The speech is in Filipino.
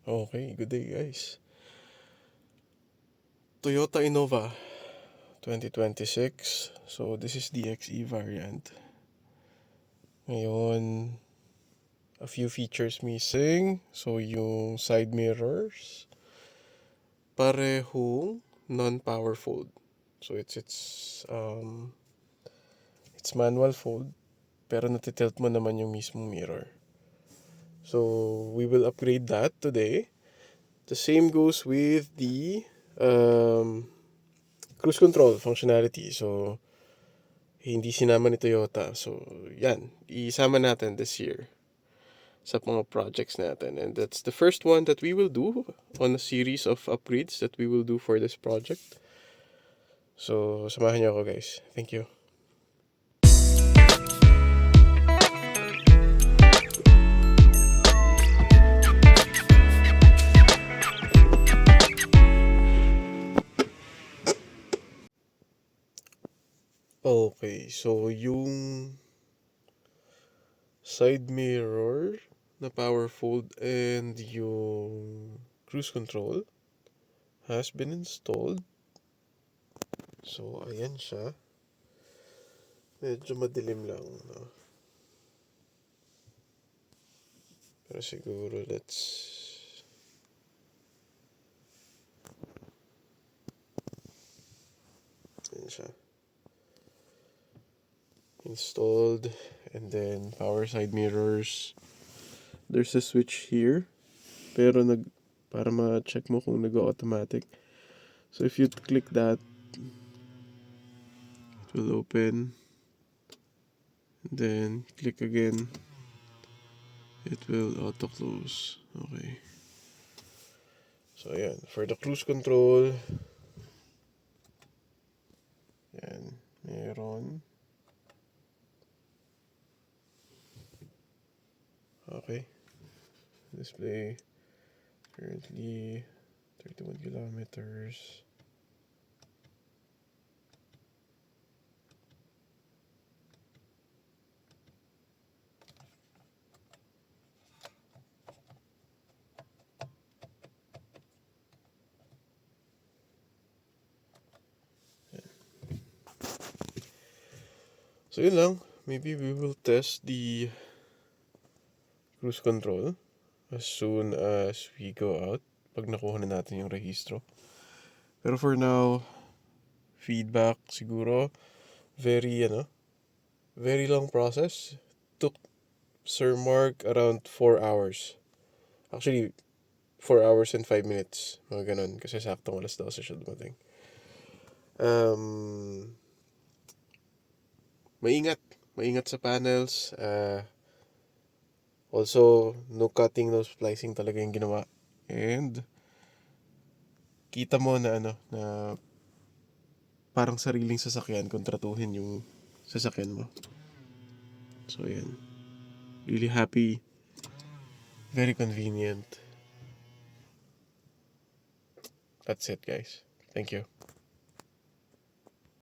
Okay, good day guys. Toyota Innova 2026. So this is the XE variant. Ngayon, a few features missing. So yung side mirrors, parehong non-power fold. So it's manual fold, pero natitilt mo naman yung mismong mirror. So we will upgrade that today. The same goes with the cruise control functionality. So hindi sinama ni Toyota. So yan, isama natin this year sa mga projects natin. And that's the first one that we will do on a series of upgrades that we will do for this project. So samahan niyo ako guys. Thank you. Okay, so yung side mirror na power fold and yung cruise control has been installed. So ayan siya. Medyo madilim lang, no? Pero siguro ayan siya. Installed, and then power side mirrors. There's a switch here, pero para ma-check mo kung nag-automatic. So if you click that, it will open. And then click again, it will auto close. Okay. So ayan, for the cruise control, ayan, meron. Okay. Display currently 31 kilometers. So yun lang. Maybe we will test the cruise control as soon as we go out, pag nakuha na natin yung rehistro. Pero for now, feedback siguro, very long process. Took Sir Mark around 4 hours. Actually, 4 hours and 5 minutes. Mga ganun. Kasi saktong alas 12 siya dumating. Maingat sa panels. Also, no cutting, no splicing talaga yung ginawa. And kita mo na na parang sariling sasakyan kung tratuhin yung sasakyan mo. So yan. Really happy. Very convenient. That's it guys. Thank you.